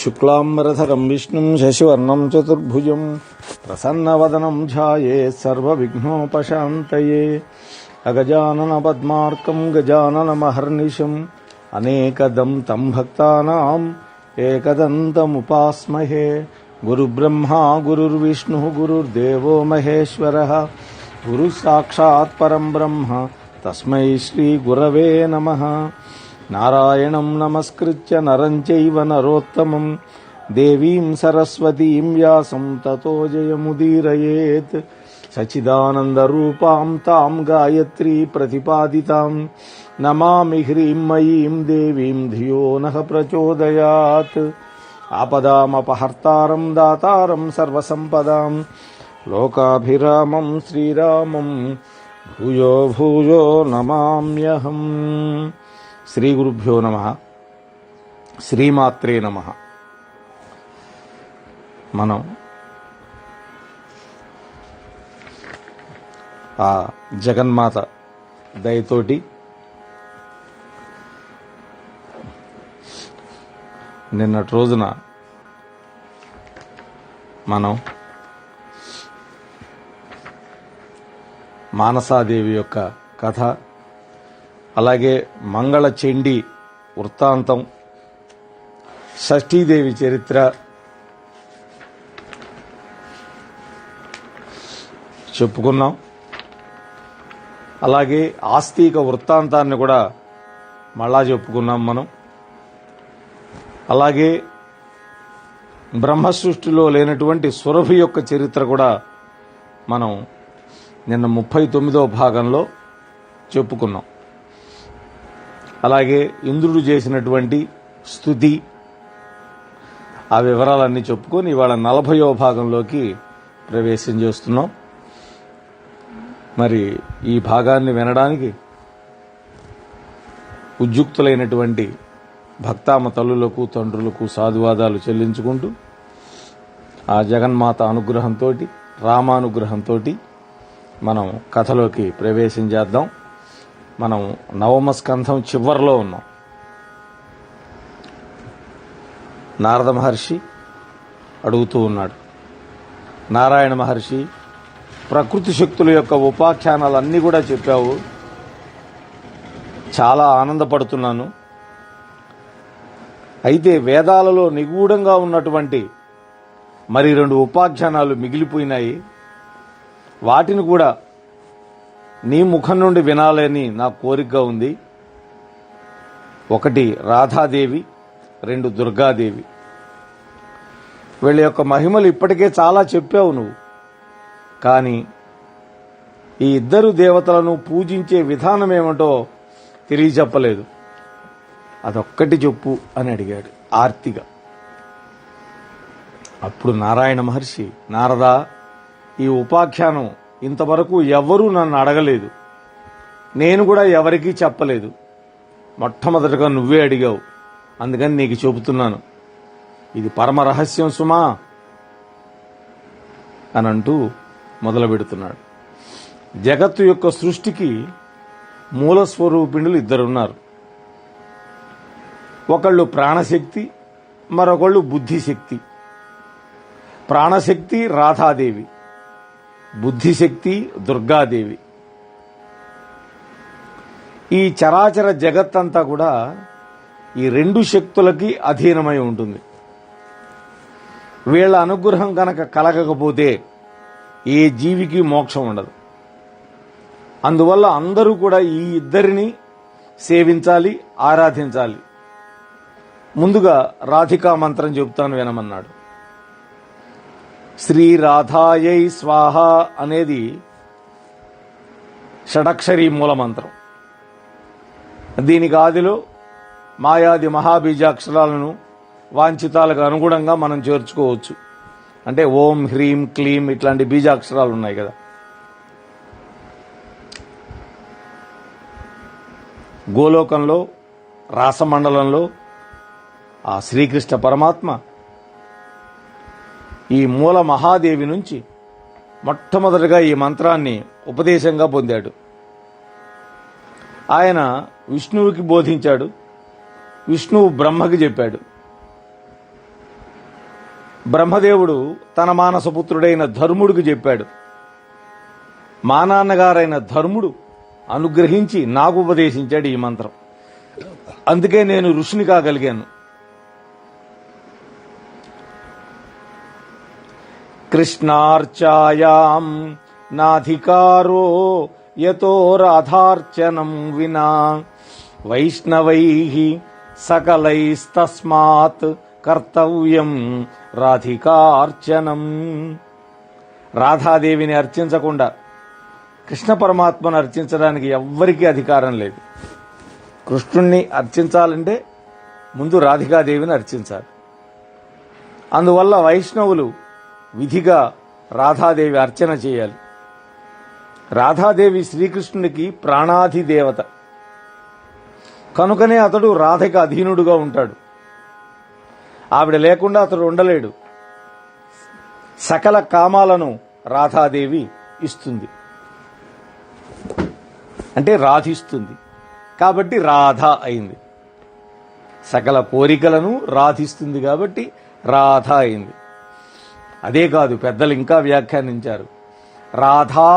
శుక్లాంబరధరం విష్ణుం శశివర్ణం చతుర్భుజం ప్రసన్నవదనం ధ్యాయేత్ సర్వవిఘ్నోపశాంతయే. అగజానన పద్మార్కం గజాననమహర్నిశం అనేకదం తం భక్తానాం ఏకదంతముపాస్మహే. గురుబ్రహ్మా గురుర్విష్ణుః గురుర్దేవో మహేశ్వరః గురుః సాక్షాత్ పరం బ్రహ్మ తస్మై శ్రీ గురవే నమః. నారాయణం నమస్కృత్య నరం చైవ నరోత్తమం దేవీం సరస్వతీం వ్యాసం తతో జయముదీరయేత్. సచ్చిదానందరూపాం తాం గాయత్రీ ప్రతిపాదితాం నమామి హ్రీం మయీం దేవీం ధియో నః ప్రచోదయాత్. ఆపదామపహర్తారం దాతారం సర్వసంపదాం లోకాభిరామం శ్రీరామం భూయో భూయో నమామ్యహం. శ్రీ గురుభ్యో నమః. శ్రీమాత్రే నమః. మనం ఆ జగన్మాత దయతోటి నిన్నటి రోజున మనం మానసాదేవి యొక్క కథ, అలాగే మంగళ చండీ వృత్తాంతం, షష్ఠీదేవి చరిత్ర చెప్పుకున్నాం. అలాగే ఆస్తిక వృత్తాంతాన్ని కూడా మళ్ళా చెప్పుకున్నాం మనం. అలాగే బ్రహ్మ సృష్టిలో లేనటువంటి సురభి యొక్క చరిత్ర కూడా మనం నిన్న 39వ భాగంలో చెప్పుకున్నాం. అలాగే ఇంద్రుడు చేసినటువంటి స్తుతి, ఆ వివరాలన్నీ చెప్పుకొని ఇవాళ 40వ భాగంలోకి ప్రవేశం చేస్తున్నాం. మరి ఈ భాగాన్ని వినడానికి ఉద్యుక్తులైనటువంటి భక్తామ తల్లులకు తండ్రులకు సాధువాదాలు చెల్లించుకుంటూ ఆ జగన్మాత అనుగ్రహంతో, రామానుగ్రహంతో మనం కథలోకి ప్రవేశం చేద్దాం. మనం 9వ స్కంధం చివరిలో ఉన్నాం. నారద మహర్షి అడుగుతూ ఉన్నాడు, నారాయణ మహర్షి, ప్రకృతి శక్తుల యొక్క ఉపాఖ్యానాలన్నీ కూడా చెప్పావు, చాలా ఆనందపడుతున్నాను. అయితే వేదాలలో నిగూఢంగా ఉన్నటువంటి మరి 2 ఉపాఖ్యానాలు మిగిలిపోయినాయి. వాటిని కూడా నీ ముఖం నుండి వినాలని నా కోరికగా ఉంది. ఒకటి రాధాదేవి, 2 దుర్గాదేవి. వీళ్ళ యొక్క మహిమలు ఇప్పటికే చాలా చెప్పావు నువ్వు, కానీ ఈ ఇద్దరు దేవతలను పూజించే విధానం ఏమిటో తెలియచెప్పలేదు. అదొక్కటి చెప్పు అని అడిగాడు ఆర్తిగా. అప్పుడు నారాయణ మహర్షి, నారదా, ఈ ఉపాఖ్యానం ఇంతవరకు ఎవ్వరూ నన్ను అడగలేదు, నేను కూడా ఎవరికీ చెప్పలేదు. మొట్టమొదటిగా నువ్వే అడిగావు, అందుకని నీకు చెబుతున్నాను. ఇది పరమ రహస్యం సుమా అని అంటూ మొదలు పెడుతున్నాడు. జగత్తు యొక్క సృష్టికి మూలస్వరూపిణులు 2 ఉన్నారు. ఒకళ్ళు ప్రాణశక్తి, మరొకళ్ళు బుద్ధిశక్తి. ప్రాణశక్తి రాధాదేవి, బుద్ధిశక్తి దుర్గాదేవి. ఈ చరాచర జగత్తంతా కూడా ఈ 2 శక్తులకి అధీనమై ఉంటుంది. వీళ్ల అనుగ్రహం కనుక కలగకపోతే ఏ జీవికి మోక్షం ఉండదు. అందువల్ల అందరూ కూడా ఈ ఇద్దరిని సేవించాలి, ఆరాధించాలి. ముందుగా రాధికా మంత్రం చెబుతాను వినమన్నాడు. శ్రీ రాధాయై స్వాహ అనేది షడక్షరీ మూల మంత్రం. దీనికి ఆదిలో మాయాది మహాబీజాక్షరాలను వాంఛితాలకు అనుగుణంగా మనం చేర్చుకోవచ్చు. అంటే ఓం, హ్రీం, క్లీం ఇట్లాంటి బీజాక్షరాలు ఉన్నాయి కదా. గోలోకంలో, రాసమండలంలో ఆ శ్రీకృష్ణ పరమాత్మ ఈ మూల మహాదేవి నుంచి మొట్టమొదటిగా ఈ మంత్రాన్ని ఉపదేశంగా పొందాడు. ఆయన విష్ణువుకి బోధించాడు, విష్ణువు బ్రహ్మకి చెప్పాడు. బ్రహ్మదేవుడు తన మానసపుత్రుడైన ధర్ముడికి చెప్పాడు. మా నాన్నగారైన ధర్ముడు అనుగ్రహించి నాకు ఉపదేశించాడు ఈ మంత్రం. అందుకే నేను ఋషిని కాగలిగాను. కృష్ణార్చాయాం నాధికారో యతో రాధార్చనం వినా వైష్ణవైః సకలైస్తస్మాత్ కర్తవ్యం రాధికార్చనం. రాధాదేవిని అర్చించకుండా కృష్ణ పరమాత్మను అర్చించడానికి ఎవ్వరికీ అధికారం లేదు. కృష్ణుణ్ణి అర్చించాలంటే ముందు రాధికాదేవిని అర్చించాలి. అందువల్ల వైష్ణవులు విధిగా రాధాదేవి అర్చన చేయాలి. రాధాదేవి శ్రీకృష్ణునికి ప్రాణాధి దేవత కనుకనే అతడు రాధకి అధీనుడుగా ఉంటాడు. ఆవిడ లేకుండా అతడు ఉండలేడు. సకల కామాలను రాధాదేవి ఇస్తుంది, అంటే రాధిస్తుంది. కాబట్టి రాధ అయింది. సకల కోరికలను రాధిస్తుంది కాబట్టి రాధ అయింది. అదే కాదు, పెద్దలు ఇంకా వ్యాఖ్యానించారు. రాధా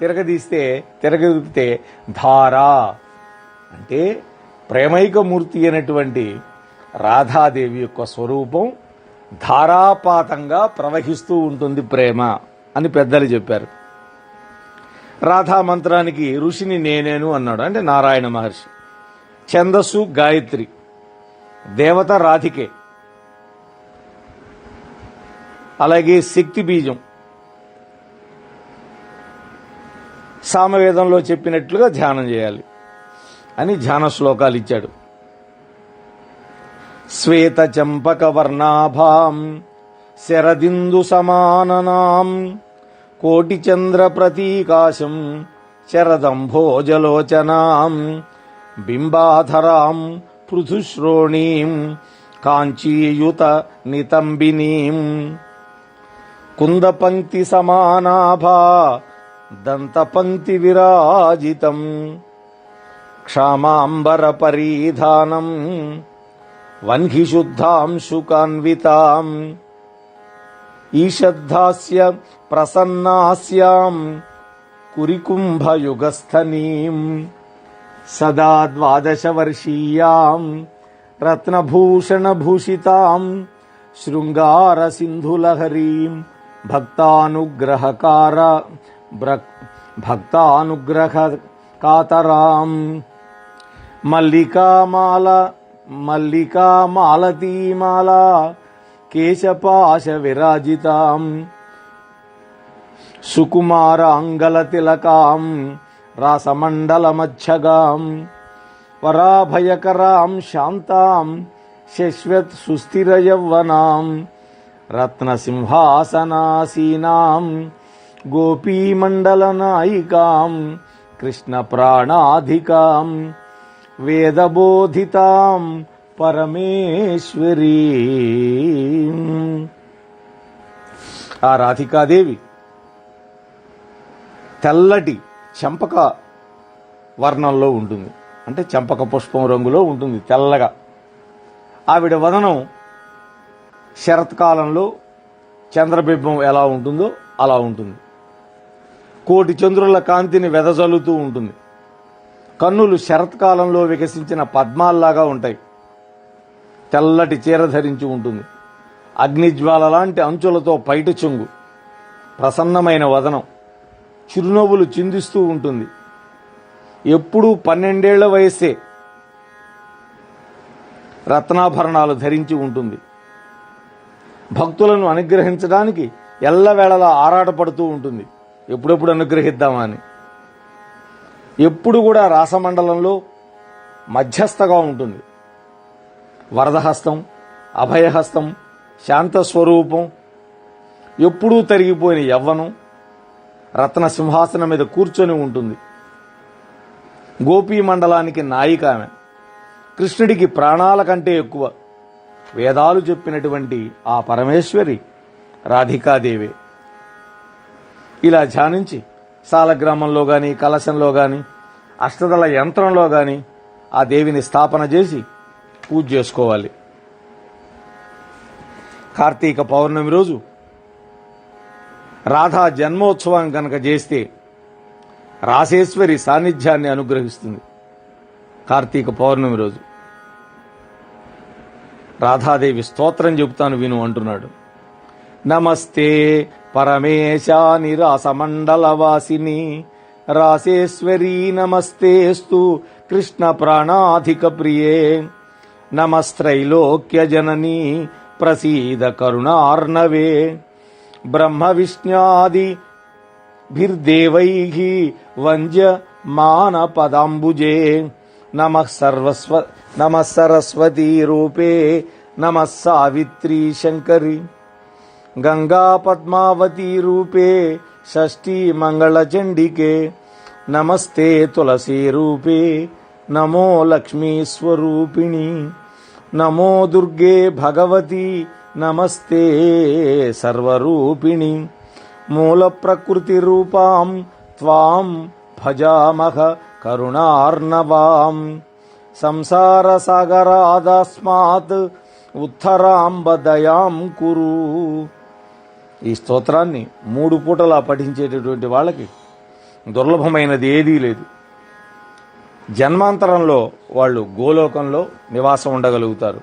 తిరగదిస్తే ధారా అంటే ప్రేమైకమూర్తి అయినటువంటి రాధాదేవి యొక్క స్వరూపం ధారాపాతంగా ప్రవహిస్తూ ఉంటుంది ప్రేమ అని పెద్దలు చెప్పారు. రాధా మంత్రానికి ఋషిని నేనేను అన్నాడు, అంటే నారాయణ మహర్షి. ఛందస్సు గాయత్రి, దేవత రాధికే. అలాగే శక్తి బీజం సామవేదంలో చెప్పినట్లుగా ధ్యానం చేయాలి అని ధ్యాన శ్లోకాలు ఇచ్చాడు. శ్వేత చంపక వర్ణాభాం శరదిందు సమాననాం కోటి చంద్ర ప్రతీకాశం శరదంభోజలోచనాం బింబాధరాం పృథుశ్రోణీం కాంచీయుత నితంబినీం కుందపంక్తి సమానాభా దంతపంక్తి విరాజితం క్షామాంబర పరీధానం వన్హిశుద్ధాంశుకాన్వితాం ఈషద్ధాస్య ప్రసన్నాస్యాం కురికుంభయుగస్థనీం సదా 12 వర్షీయాం రత్నభూషణభూషితాం శృంగార సింధులహరీం భక్తానుగ్రహకాతరాం మల్లికామాలతీమాల కేశపాశ విరాజితాం సుకుమారాంగలతిలకాం రాసమండలమచ్చగాం వరాభయకరాం శాంతాం శశ్వత్ సుస్థిరయౌవనాం రత్నసింహాసనాసీనాం గోపీమండలనాయికాం కృష్ణ ప్రాణాధికాం వేదబోధితాం పరమేశ్వరీ. ఆ రాధికాదేవి తెల్లటి చంపక వర్ణంలో ఉంటుంది, అంటే చంపక పుష్పం రంగులో ఉంటుంది తెల్లగా. ఆవిడ వదనం శరత్కాలంలో చంద్రబింబం ఎలా ఉంటుందో అలా ఉంటుంది. కోటి చంద్రుల కాంతిని వెదజల్లుతూ ఉంటుంది. కన్నులు శరత్కాలంలో వికసించిన పద్మాల్లాగా ఉంటాయి. తెల్లటి చీర ధరించి ఉంటుంది. అగ్నిజ్వాల లాంటి అంచులతో పైట చెంగు, ప్రసన్నమైన వదనం, చిరునవ్వులు చిందిస్తూ ఉంటుంది. ఎప్పుడూ 12 ఏళ్ల వయస్సే. రత్నాభరణాలు ధరించి ఉంటుంది. భక్తులను అనుగ్రహించడానికి ఎల్లవేళలా ఆరాటపడుతూ ఉంటుంది, ఎప్పుడెప్పుడు అనుగ్రహిద్దామా అని. ఎప్పుడు కూడా రాసమండలంలో మధ్యస్థగా ఉంటుంది. వరదహస్తం, అభయహస్తం, శాంతస్వరూపం, ఎప్పుడూ తరిగిపోయిన యవ్వనం, రత్న సింహాసనం మీద కూర్చొని ఉంటుంది. గోపీ మండలానికి నాయిక ఆమె. కృష్ణుడికి ప్రాణాల కంటే ఎక్కువ. వేదాలు చెప్పినటువంటి ఆ పరమేశ్వరి రాధికాదేవే. ఇలా ధ్యానించి సాలగ్రామంలో గాని, కలశంలో గాని, అష్టదళ యంత్రంలో గాని ఆ దేవిని స్థాపన చేసి పూజ చేసుకోవాలి. కార్తీక పౌర్ణమి రోజు రాధా జన్మోత్సవం కనుక చేస్తే రాసేశ్వరి సాన్నిధ్యాన్ని అనుగ్రహిస్తుంది. కార్తీక పౌర్ణమి రోజు రాధాదేవి స్తోత్రం చెబుతాను విను అంటున్నాడు. నమస్తే పరమేశాని రాసమండలవాసిని రాసేశ్వరీ నమస్తేస్తు కృష్ణ ప్రాణాధిక ప్రియే నమస్త్రైలోక్య జననీ ప్రసీద కరుణార్ణవే బ్రహ్మ విష్ణాది భిర్దేవైః వంద్య మాన పదాంబుజే నమః సరస్వతీ రూపే నమః సావిత్రీ శంకరి గంగా పద్మావతీ రూపే షష్ఠీ మంగళచండికే నమస్తే తులసీ రూపే నమో లక్ష్మీ స్వరూపిణి నమో దుర్గే భగవతి నమస్తే సర్వరూపిణి మూల ప్రకృతి రూపాం త్వాం భజామహ కరుణార్ణవాం సంసార సాగరాదస్మాత్ ఉత్తరాంబ దయాం కురు. ఈ స్తోత్రాన్ని 3 పూటలా పఠించేటటువంటి వాళ్ళకి దుర్లభమైనది ఏదీ లేదు. జన్మాంతరంలో వాళ్ళు గోలోకంలో నివాసం ఉండగలుగుతారు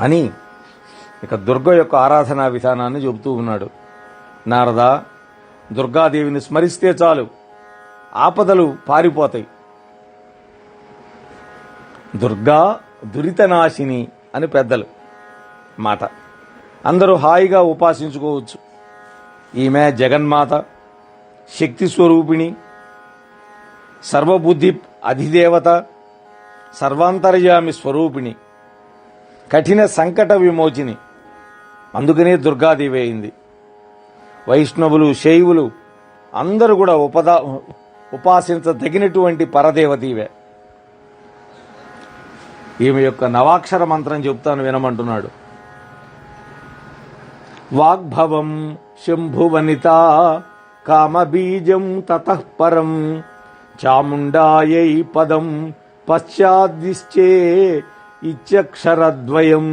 అని ఇక దుర్గ యొక్క ఆరాధనా విధానాన్ని చెబుతూ ఉన్నాడు. నారద, దుర్గాదేవిని స్మరిస్తే చాలు ఆపదలు పారిపోతాయి. దుర్గా దురితనాశిని అని పెద్దలు మాట. అందరూ హాయిగా ఉపాసించుకోవచ్చు. ఈమె జగన్మాత, శక్తి స్వరూపిణి, సర్వబుద్ధి అధిదేవత, సర్వాంతర్యామి స్వరూపిణి, కఠిన సంకట విమోచిని. అందుకనే దుర్గాదేవి అయింది. వైష్ణవులు, శైవులు అందరూ కూడా ఉపాసించదగినటువంటి పరదేవతీవే. ఈమె యొక్క నవాక్షర మంత్రం చెప్తాను వినమంటున్నాడు. వాగ్భవం శంభువనిత కామబీజం తతః పరం చాముండాయై పదం పశ్చాద్దిశ్చే ఇత్యక్షరద్వయం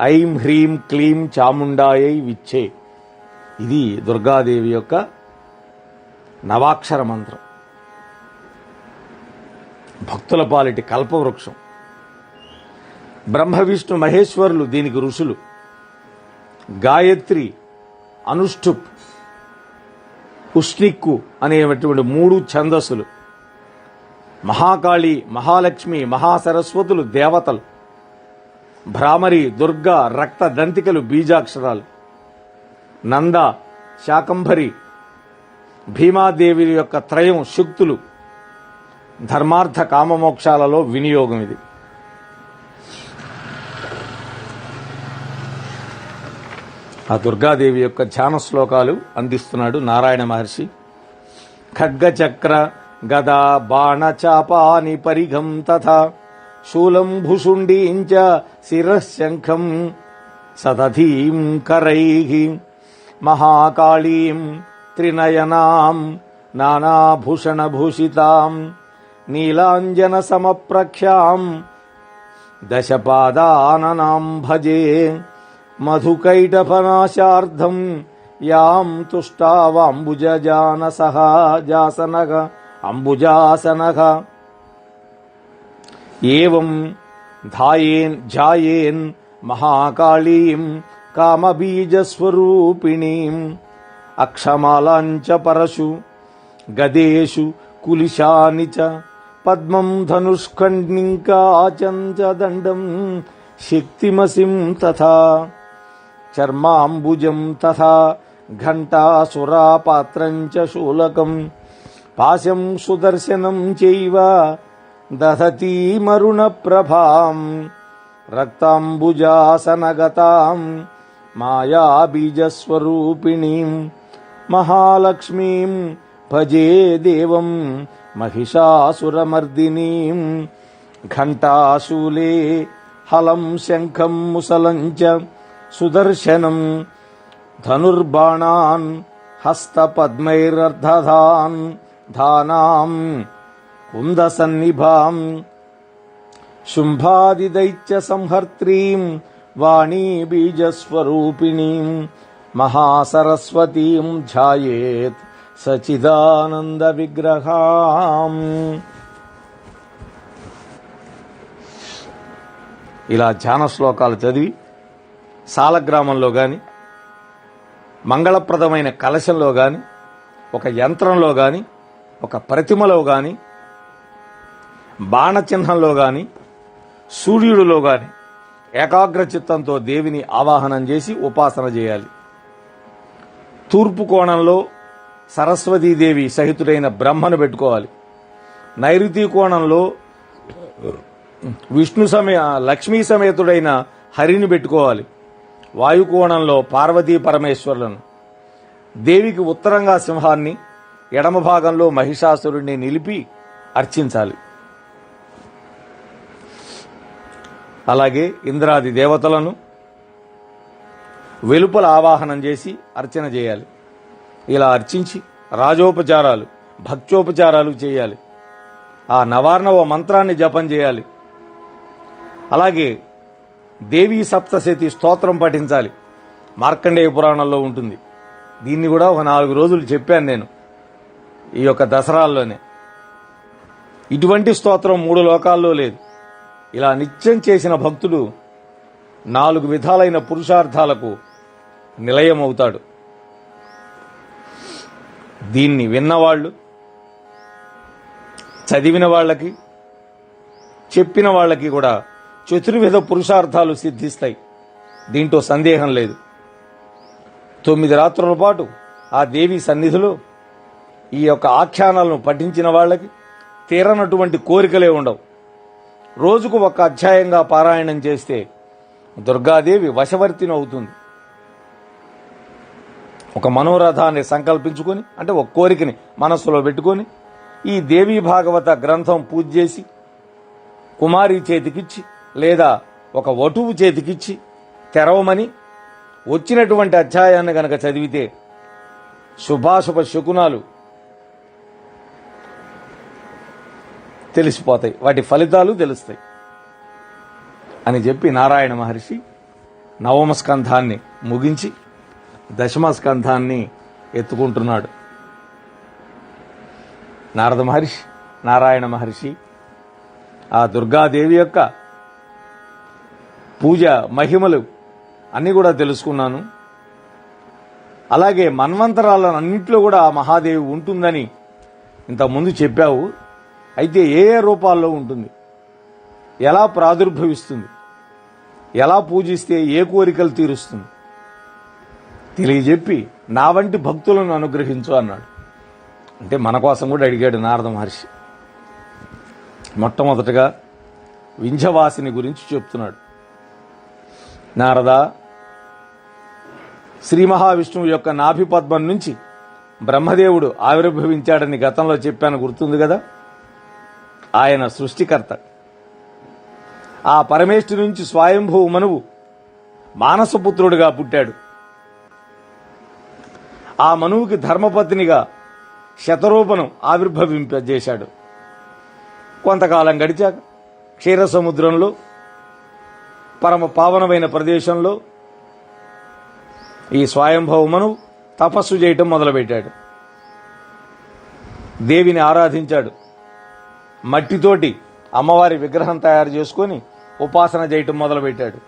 ఐం హ్రీం క్లీం చాముండాయై విచ్చే. ఇది దుర్గాదేవి యొక్క నవాక్షర మంత్రం. భక్తుల పాలిటి కల్పవృక్షం. బ్రహ్మ విష్ణు మహేశ్వరులు దీనికి ఋషులు. గాయత్రి, అనుష్ఠుప్, ఉష్ణిక్కు అనేటువంటి 3 ఛందస్సులు. మహాకాళి, మహాలక్ష్మి, మహాసరస్వతులు దేవతలు. భ్రామరి, దుర్గా, రక్త దంతికలు బీజాక్షరాలు. నంద, శాకంభరి, భీమాదేవి యొక్క త్రయం శక్తులు. ధర్మార్థ కామమోక్షాలలో వినియోగం ఇది. ఆ దుర్గాదేవి యొక్క ధ్యాన శ్లోకాలు అందిస్తున్నాడు నారాయణ మహర్షి. ఖడ్గచక్ర గదా బాణ చాపాని పరిఘం తథా శూలం భుషుండీంచ శిరశంఖం సదధీం కరైః మహాకాళీం త్రినయనాం నానాభూషణభూషితాం నీలాంజన సమప్రఖ్యాం దశపాదాననాం భజే మధుకైటఫనాశార్ధం యాం తుష్టావాంబుజానసః జాసనః అంబుజాసనః ఏవం ధ్యాయేన్ మహాకాళీం కామబీజస్వరూపిణీం అక్షమాలాంచ పరశు గదేషు కులిశాని చ పద్మం ధనుష్ఖండ్నింకాచంచ దండం శక్తిమసిం తథా చర్మాంబుజం తథా ఘంటాసురాపాత్రం చ శూలకం పాశం సుదర్శనం చైవ దధతీమరుణ ప్రభాం రక్తాంబుజాసనగతాం మాయాబీజస్వరూపిణీం మహాలక్ష్మీం భజే దేవం మహిషాసురమర్దినీం ఘంటాశూలే హలం శంఖం ముసలం చ సుదర్శనం ధనుర్బాణాన్ హస్తపద్మైరర్ధధాన్ ధానాం కుందసన్నిభాం శుంభాదిదైత్య సంహర్త్రీం వాణీ బీజస్వరూపిణీం మహాసరస్వతీం ధ్యాయేత్ సచిదానంద విగ్రహాం. ఇలా ధ్యాన శ్లోకాలు చదివి సాలగ్రామంలో గాని, మంగళప్రదమైన కలశంలో గాని, ఒక యంత్రంలో గాని, ఒక ప్రతిమలో గాని, బాణచిహ్నంలో గాని, సూర్యుడిలో గాని ఏకాగ్ర చిత్తంతో దేవిని ఆవాహనం చేసి ఉపాసన చేయాలి. తూర్పు కోణంలో సరస్వతీదేవి సహితుడైన బ్రహ్మను పెట్టుకోవాలి. నైరుతి కోణంలో లక్ష్మీ సమేతుడైన హరిని పెట్టుకోవాలి. వాయుకోణంలో పార్వతీ పరమేశ్వరులను, దేవికి ఉత్తరంగా సింహాన్ని, ఎడమ భాగంలో మహిషాసురుణ్ణి నిలిపి అర్చించాలి. అలాగే ఇంద్రాది దేవతలను వెలుపల ఆవాహనం చేసి అర్చన చేయాలి. ఇలా అర్చించి రాజోపచారాలు, భక్త్యోపచారాలు చేయాలి. ఆ నవార్ణవ మంత్రాన్ని జపం చేయాలి. అలాగే దేవీ సప్తశతి స్తోత్రం పఠించాలి. మార్కండేయ పురాణంలో ఉంటుంది. దీన్ని కూడా ఒక 4 రోజులు చెప్పాను నేను ఈ యొక్క దసరాల్లోనే. ఇటువంటి స్తోత్రం 3 లోకాల్లో లేదు. ఇలా నిత్యం చేసిన భక్తుడు 4 విధాలైన పురుషార్థాలకు నిలయమవుతాడు. దీన్ని విన్నవాళ్లు, చదివిన వాళ్ళకి, చెప్పిన వాళ్ళకి కూడా చతుర్విధ పురుషార్థాలు సిద్ధిస్తాయి. దీంట్లో సందేహం లేదు. 9 రాత్రుల పాటు ఆ దేవి సన్నిధిలో ఈ యొక్క ఆఖ్యానాలను పఠించిన వాళ్ళకి తీరనటువంటి కోరికలే ఉండవు. రోజుకు 1 అధ్యాయంగా పారాయణం చేస్తే దుర్గాదేవి వశవర్తిని అవుతుంది. ఒక మనోరథాన్ని సంకల్పించుకొని, అంటే ఒక కోరికని మనస్సులో పెట్టుకొని ఈ దేవీ భాగవత గ్రంథం పూజ చేసి కుమారి చేతికిచ్చి లేదా ఒక వటువు చేతికిచ్చి తెరవమని వచ్చినటువంటి అధ్యాయాన్ని గనక చదివితే శుభాశుభ శకునాలు తెలిసిపోతాయి, వాటి ఫలితాలు తెలుస్తాయి అని చెప్పి నారాయణ మహర్షి 9వ స్కంధాన్ని ముగించి 10వ స్కంధాన్ని ఎత్తుకుంటున్నాడు. నారద మహర్షి, నారాయణ మహర్షి ఆ దుర్గాదేవి యొక్క పూజ మహిమలు అన్నీ కూడా తెలుసుకున్నాను. అలాగే మన్వంతరాలన్నింటిలో కూడా ఆ మహాదేవి ఉంటుందని ఇంతకుముందు చెప్పావు. అయితే ఏ ఏ రూపాల్లో ఉంటుంది, ఎలా ప్రాదుర్భవిస్తుంది, ఎలా పూజిస్తే ఏ కోరికలు తీరుస్తుంది తెలియజెప్పి నా వంటి భక్తులను అనుగ్రహించు అన్నాడు. అంటే మన కోసం కూడా అడిగాడు నారద మహర్షి. మొట్టమొదటగా వింధ్యవాసిని గురించి చెప్తున్నాడు. నారద, శ్రీ మహావిష్ణువు యొక్క నాభి పద్మం నుంచి బ్రహ్మదేవుడు ఆవిర్భవించాడని గతంలో చెప్పాను, గుర్తుంది కదా. ఆయన సృష్టికర్త. ఆ పరమేష్ఠి నుంచి స్వయంభువు మనువు మానసపుత్రుడిగా పుట్టాడు. ఆ మనువుకి ధర్మపత్నిగా శతరూపను ఆవిర్భవింపజేశాడు. కొంతకాలం గడిచాక క్షీర సముద్రంలో పరమ పావనమైన ప్రదేశంలో ఈ స్వయంభవ మనువు తపస్సు చేయటం మొదలుపెట్టాడు. దేవిని ఆరాధించాడు. మట్టితోటి అమ్మవారి విగ్రహం తయారు చేసుకుని ఉపాసన చేయటం మొదలుపెట్టాడు.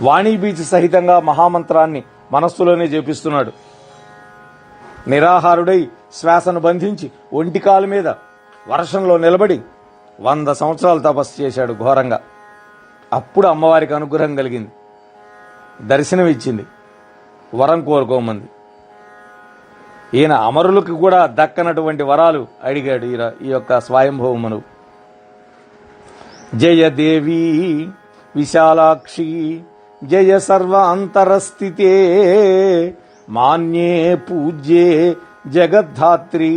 వాణీబీజ సహితంగా మహామంత్రాన్ని మనస్సులోనే జపిస్తున్నాడు. నిరాహారుడై శ్వాసను బంధించి ఒంటికాల మీద వర్షంలో నిలబడి 100 సంవత్సరాలు తపస్సు చేశాడు ఘోరంగా. అప్పుడు అమ్మవారికి అనుగ్రహం కలిగింది, దర్శనమిచ్చింది, వరం కోరుకోమంది. ఈయన అమరులకు కూడా దక్కనటువంటి వరాలు అడిగాడు ఈ యొక్క స్వయంభవ మనువు. జయ దేవి విశాలాక్షి జయ సర్వ అంతరస్థితే మాన్యే పూజ్యే జగద్ధాత్రి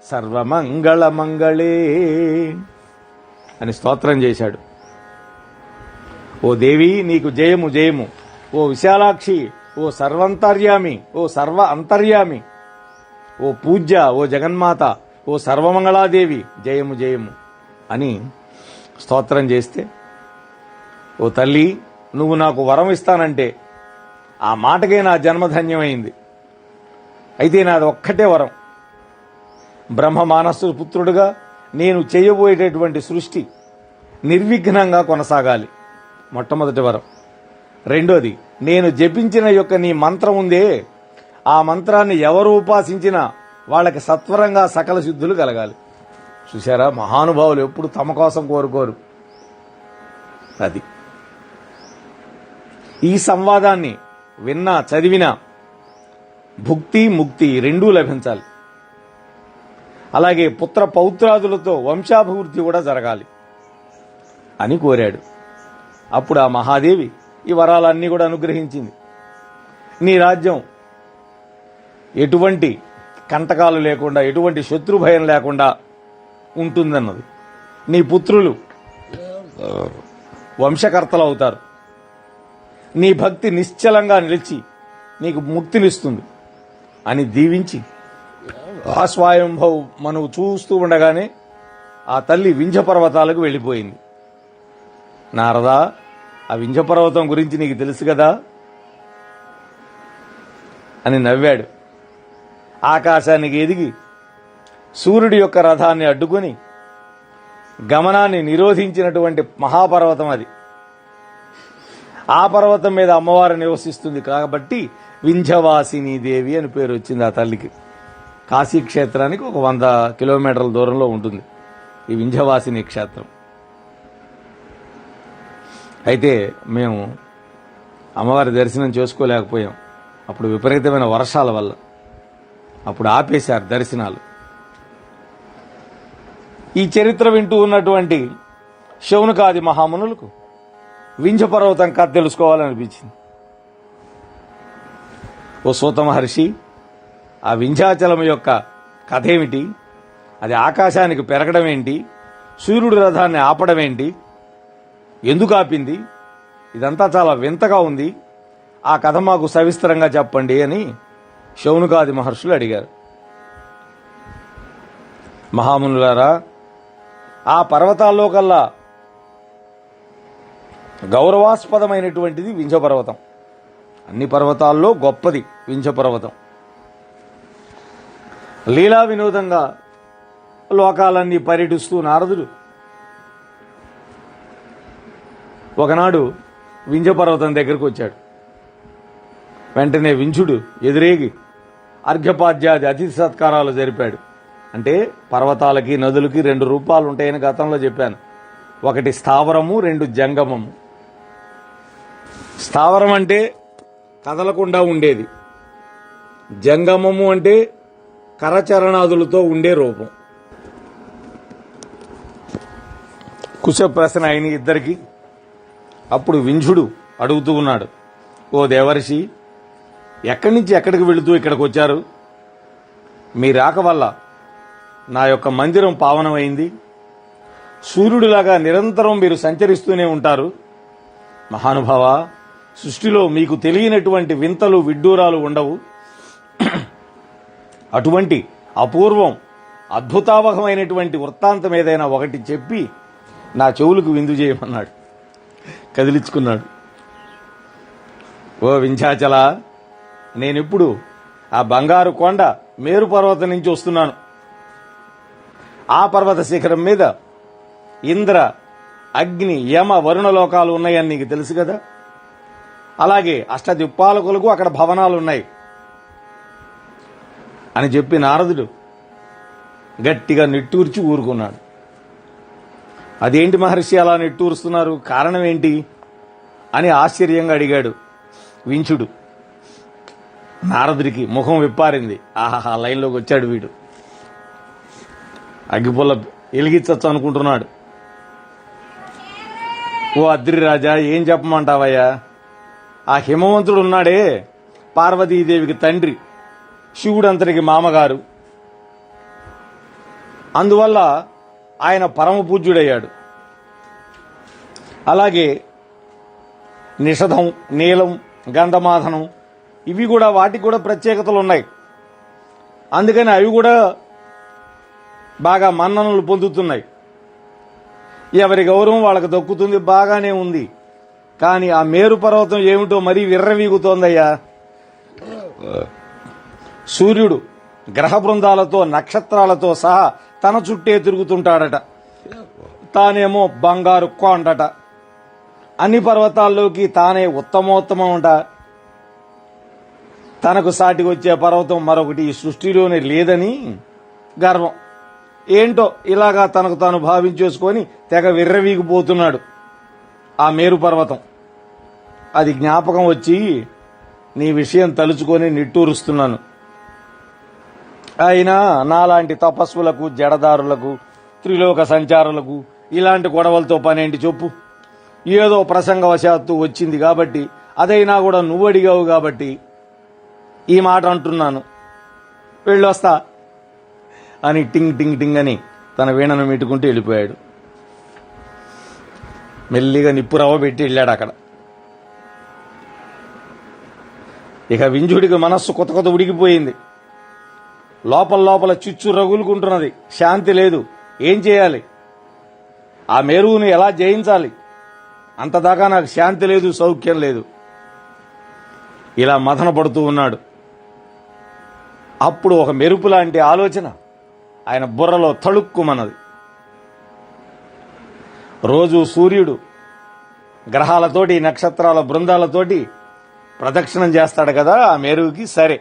సర్వమంగళ మంగళే అని స్తోత్రం చేశాడు. ఓ దేవి, నీకు జయము జయము. ఓ విశాలాక్షి, ఓ సర్వంతర్యామి, ఓ సర్వ అంతర్యామి, ఓ పూజ్య, ఓ జగన్మాత, ఓ సర్వమంగళాదేవి, జయము జయము అని స్తోత్రం చేస్తే, ఓ తల్లి నువ్వు నాకు వరం ఇస్తానంటే ఆ మాటకే నా జన్మధన్యమైంది. అయితే నాది ఒక్కటే వరం, బ్రహ్మ మానసు పుత్రుడుగా నేను చేయబోయేటటువంటి సృష్టి నిర్విఘ్నంగా కొనసాగాలి. మొట్టమొదటి వరం. రెండోది, నేను జపించిన యొక్క నీ మంత్రం ఉందే, ఆ మంత్రాన్ని ఎవరు ఉపాసించినా వాళ్ళకి సత్వరంగా సకల సిద్ధులు కలగాలి. చూశారా, మహానుభావులు ఎప్పుడు తమ కోసం కోరుకోరు. అది ఈ సంవాదాన్ని విన్నా చదివినా భుక్తి ముక్తి రెండూ లభించాలి. అలాగే పుత్ర పౌత్రాదులతో వంశాభివృద్ధి కూడా జరగాలి అని కోరాడు. అప్పుడు ఆ మహాదేవి ఈ వరాలన్నీ కూడా అనుగ్రహించింది. నీ రాజ్యం ఎటువంటి కంటకాలు లేకుండా, ఎటువంటి శత్రుభయం లేకుండా ఉంటుందన్నది. నీ పుత్రులు వంశకర్తలు అవుతారు. నీ భక్తి నిశ్చలంగా నిలిచి నీకు ముక్తినిస్తుంది అని దీవించి ఆ స్వయంభవ మనవు చూస్తూ ఉండగానే ఆ తల్లి వింధ్య పర్వతాలకు వెళ్ళిపోయింది. నారదా, ఆ వింధ్య పర్వతం గురించి నీకు తెలుసు కదా అని నవ్వాడు. ఆకాశానికి ఎదిగి సూర్యుడి యొక్క రథాన్ని అడ్డుకుని గమనాన్ని నిరోధించినటువంటి మహాపర్వతం అది. ఆ పర్వతం మీద అమ్మవారు నివసిస్తుంది కాబట్టి వింధ్యవాసిని దేవి అని పేరు వచ్చింది ఆ తల్లికి. కాశీ క్షేత్రానికి ఒక 100 కిలోమీటర్ల దూరంలో ఉంటుంది ఈ వింధ్యవాసిని క్షేత్రం. అయితే మేము అమ్మవారి దర్శనం చేసుకోలేకపోయాం. అప్పుడు విపరీతమైన వర్షాల వల్ల అప్పుడు ఆపేశారు దర్శనాలు. ఈ చరిత్ర వింటూ ఉన్నటువంటి శౌనకాది మహామునులకు వింధ్య పర్వతం కథ తెలుసుకోవాలనిపించింది. ఓ సూత మహర్షి, ఆ వింధ్యాచలం యొక్క కథ ఏమిటి? అది ఆకాశానికి పెరగడం ఏంటి? సూర్యుడి రథాన్ని ఆపడం ఏంటి? ఎందుకు ఆపింది? ఇదంతా చాలా వింతగా ఉంది. ఆ కథ మాకు సవిస్తరంగా చెప్పండి అని శౌనకాది మహర్షులు అడిగారు. మహామునులారా, ఆ పర్వతాల్లో కల్లా గౌరవాస్పదమైనటువంటిది వింధ్య పర్వతం. అన్ని పర్వతాల్లో గొప్పది వింధ్య పర్వతం. లీలా వినోదంగా లోకాలన్నీ పర్యటిస్తూ నారదుడు ఒకనాడు వింధ్య పర్వతం దగ్గరకు వచ్చాడు. వెంటనే వింధ్యుడు ఎదురేగి అర్ఘ్యపాద్యాది అతిథి సత్కారాలు జరిపాడు. అంటే పర్వతాలకి నదులకి 2 రూపాలు ఉంటాయని గతంలో చెప్పాను. ఒకటి స్థావరము, 2 జంగమము. స్థావరం అంటే కదలకుండా ఉండేది, జంగమము అంటే కరచరణాదులతో ఉండే రూపం. కుశ ప్రశ్న అయిన ఇద్దరికి. అప్పుడు వింధ్యుడు అడుగుతూ ఉన్నాడు, ఓ దేవర్షి, ఎక్కడి నుంచి ఎక్కడికి వెళుతూ ఇక్కడికి వచ్చారు? మీ రాక వల్ల నా యొక్క మందిరం పావనమైంది. సూర్యుడిలాగా నిరంతరం మీరు సంచరిస్తూనే ఉంటారు. మహానుభావ, సృష్టిలో మీకు తెలియనటువంటి వింతలు విడ్డూరాలు ఉండవు. అటువంటి అపూర్వం అద్భుతావహమైనటువంటి వృత్తాంతం ఏదైనా ఒకటి చెప్పి నా చెవులకు విందు చేయమన్నాడు. కదిలించుకున్నాడు. ఓ వింధ్యాచల, నేనిప్పుడు ఆ బంగారు కొండ మేరు పర్వతం నుంచి వస్తున్నాను. ఆ పర్వత శిఖరం మీద ఇంద్ర, అగ్ని, యమ, వరుణ లోకాలు ఉన్నాయని నీకు తెలుసు కదా. అలాగే అష్టదిక్పాలకులకు అక్కడ భవనాలు ఉన్నాయి అని చెప్పి నారదుడు గట్టిగా నిట్టూర్చి ఊరుకున్నాడు. అదేంటి మహర్షి అలా నిట్టూరుస్తున్నారు, కారణం ఏంటి అని ఆశ్చర్యంగా అడిగాడు వింధ్యుడు. నారదుడికి ముఖం విప్పారింది. ఆహా, లైన్లోకి వచ్చాడు వీడు. అగ్గిపుల్ల ఎలిగించచ్చు అనుకుంటున్నాడు. ఓ అద్రి రాజా, ఏం చెప్పమంటావయ్యా? ఆ హిమవంతుడు ఉన్నాడే, పార్వతీదేవికి తండ్రి, శివుడు అంతటికి మామగారు. అందువల్ల ఆయన పరమ పూజ్యుడయ్యాడు. అలాగే నిషధం, నీలం, గంధమాధనం ఇవి కూడా, వాటికి కూడా ప్రత్యేకతలు ఉన్నాయి. అందుకని అవి కూడా బాగా మన్ననలు పొందుతున్నాయి. ఎవరి గౌరవం వాళ్ళకి దక్కుతుంది, బాగానే ఉంది. కాని ఆ మేరు పర్వతం ఏమిటో మరీ విర్రవీగుతోందయ్యా. సూర్యుడు గ్రహ బృందాలతో నక్షత్రాలతో సహా తన చుట్టే తిరుగుతుంటాడట. తానేమో బంగారు కొండట. అన్ని పర్వతాల్లోకి తానే ఉత్తమోత్తమం. తనకు సాటికి వచ్చే పర్వతం మరొకటి ఈ సృష్టిలోనే లేదని గర్వం. ఏంటో ఇలాగా తనకు తాను భావించేసుకొని తెగ విర్రవీగిపోతున్నాడు ఆ మేరు పర్వతం. అది జ్ఞాపకం వచ్చి నీ విషయం తలుచుకొని నిట్టూరుస్తున్నాను. అయినా నాలాంటి తపస్సులకు, జడదారులకు, త్రిలోక సంచారులకు ఇలాంటి గొడవలతో పనేంటి చెప్పు. ఏదో ప్రసంగవశాత్తు వచ్చింది కాబట్టి, అదైనా కూడా నువ్వు అడిగావు కాబట్టి ఈ మాట అంటున్నాను. వెళ్ళొస్తా అని టింగ్ టింగ్ టింగ్ అని తన వీణను మెట్టుకుంటూ వెళ్ళిపోయాడు. మెల్లిగా నిప్పురవ్వ పెట్టి వెళ్ళాడు అక్కడ. ఇక వింజుడికి మనస్సు కొత్త కొత్త ఉడికిపోయింది. లోపల లోపల చిచ్చు రగులుకుంటున్నది. శాంతి లేదు. ఏం చేయాలి? ఆ మేరువుని ఎలా జయించాలి? అంతదాకా నాకు శాంతి లేదు, సౌఖ్యం లేదు. ఇలా మథన పడుతూ ఉన్నాడు. అప్పుడు ఒక మెరుపు లాంటి ఆలోచన ఆయన బుర్రలో తళుక్కుమన్నది. రోజు సూర్యుడు గ్రహాలతోటి, నక్షత్రాల బృందాలతోటి ప్రదక్షిణం చేస్తాడు కదా ఆ మేరువుకి. సరే,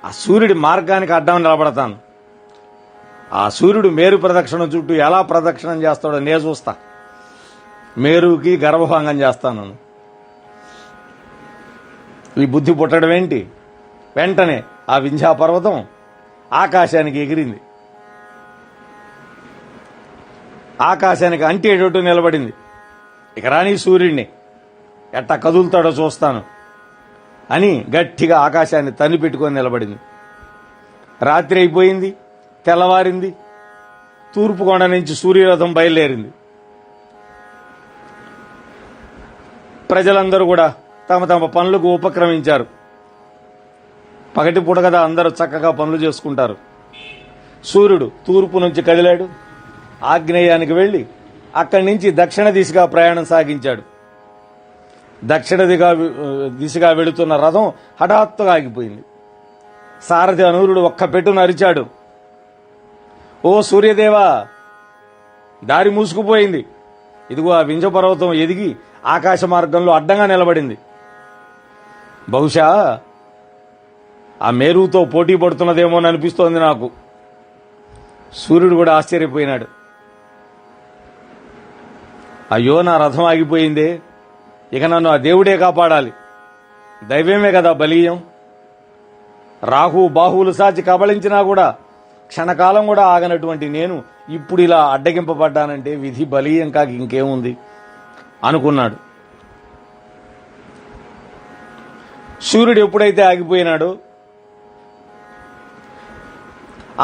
ఆ సూర్యుడి మార్గానికి అడ్డం నిలబడతాను. ఆ సూర్యుడు మేరు ప్రదక్షిణ చుట్టూ ఎలా ప్రదక్షిణం చేస్తాడో నేను చూస్తా. మేరువుకి గర్భభంగం చేస్తాను. ఈ బుద్ధి పుట్టడం ఏంటి? వెంటనే ఆ వింధ్యా పర్వతం ఆకాశానికి ఎగిరింది. ఆకాశానికి అంటేటట్టు నిలబడింది. ఇక రాని సూర్యుడిని ఎట్టా కదులుతాడో చూస్తాను అని గట్టిగా ఆకాశాన్ని తన్ని పెట్టుకొని నిలబడింది. రాత్రి అయిపోయింది, తెల్లవారింది. తూర్పు కొండ నుంచి సూర్యరథం బయలుదేరింది. ప్రజలందరూ కూడా తమ తమ పనులకు ఉపక్రమించారు. పగటిపూట కదా అందరూ చక్కగా పనులు చేసుకుంటారు. సూర్యుడు తూర్పు నుంచి కదిలాడు. ఆగ్నేయానికి వెళ్లి అక్కడి నుంచి దక్షిణ దిశగా ప్రయాణం సాగించాడు. దక్షిణ దిశగా వెళుతున్న రథం హఠాత్తుగా ఆగిపోయింది. సారథి అనూరుడు ఒక్క పెట్టును అరిచాడు, ఓ సూర్యదేవా, దారి మూసుకుపోయింది. ఇదిగో ఆ వింధ్య పర్వతం ఎదిగి ఆకాశ మార్గంలో అడ్డంగా నిలబడింది. బహుశా ఆ మేరుతో పోటీ పడుతున్నదేమో అని అనిపిస్తోంది నాకు. సూర్యుడు కూడా ఆశ్చర్యపోయినాడు. అయ్యో, నా రథం ఆగిపోయిందే, ఇక నన్ను ఆ దేవుడే కాపాడాలి. దైవమే కదా బలీయం. రాహు బాహువులు సాచి కబళించినా కూడా క్షణకాలం కూడా ఆగనటువంటి నేను ఇప్పుడు ఇలా అడ్డగింపబడ్డానంటే విధి బలీయం కాక ఇంకేముంది అనుకున్నాడు. సూర్యుడు ఎప్పుడైతే ఆగిపోయినాడో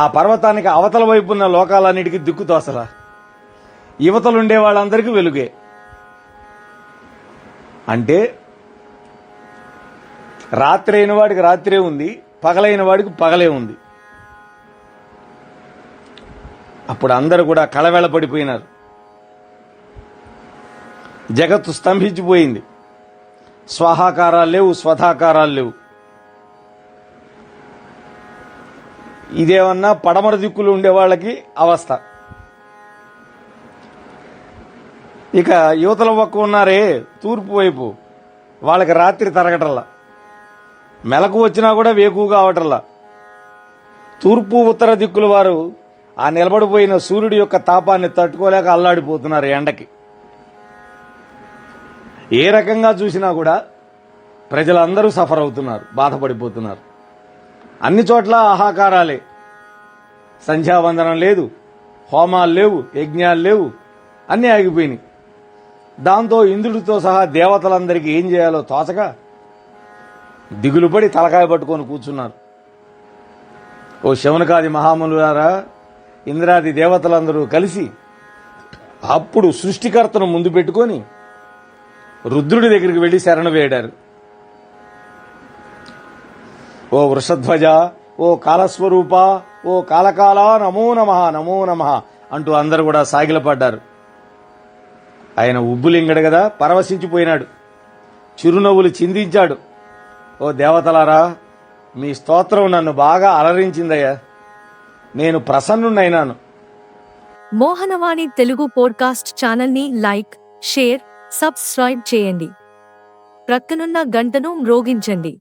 ఆ పర్వతానికి అవతల వైపున్న లోకాలన్నిటికీ దిక్కుతోసలా. యువతలుండే వాళ్ళందరికీ వెలుగే. అంటే రాత్రి అయిన వాడికి రాత్రే ఉంది, పగలైన వాడికి పగలే ఉంది. అప్పుడు అందరూ కూడా కళవెళపడిపోయినారు. జగత్తు స్తంభించిపోయింది. స్వాహాకారాలు లేవు, స్వధాకారాలు లేవు. ఇదేమన్నా పడమర దిక్కులు ఉండే వాళ్ళకి అవస్థ. ఇక యువతల పక్క ఉన్నారే తూర్పు వైపు, వాళ్ళకి రాత్రి తరగటల్లా, మెలకు వచ్చినా కూడా వేకువగా అవటల్లా. తూర్పు ఉత్తర దిక్కుల వారు ఆ నిలబడిపోయిన సూర్యుడి యొక్క తాపాన్ని తట్టుకోలేక అల్లాడిపోతున్నారు ఎండకి. ఏ రకంగా చూసినా కూడా ప్రజలందరూ సఫర్ అవుతున్నారు, బాధపడిపోతున్నారు. అన్ని చోట్ల ఆహాకారాలే. సంధ్యావందనం లేదు, హోమాలు లేవు, యజ్ఞాలు లేవు, అన్నీ ఆగిపోయినాయి. దాంతో ఇంద్రుడితో సహా దేవతలందరికీ ఏం చేయాలో తోచక దిగులుపడి తలకాయ పట్టుకొని కూర్చున్నారు. ఓ శౌనకాది మహామునులారా, ఇంద్రాది దేవతలందరూ కలిసి అప్పుడు సృష్టికర్తను ముందు పెట్టుకొని రుద్రుడి దగ్గరికి వెళ్లి శరణు వేడారు. ఓ వృషధ్వజ, ఓ కాలస్వరూప, ఓ కాలకాల, నమో నమః, నమో నమః అంటూ అందరూ కూడా సాగిలపడ్డారు. ఆయన ఉబ్బులింగడు కదా, పరవశించిపోయినాడు, చిరునవ్వులు చిందించాడు. ఓ దేవతలారా, మీ స్తోత్రం నన్ను బాగా అలరించిందయ్యా, నేను ప్రసన్నుడైనాను. మోహనవాణి తెలుగు పోడ్కాస్ట్ ఛానల్ని లైక్, షేర్, సబ్స్క్రైబ్ చేయండి. ప్రక్కనున్న గంటను మ్రోగించండి.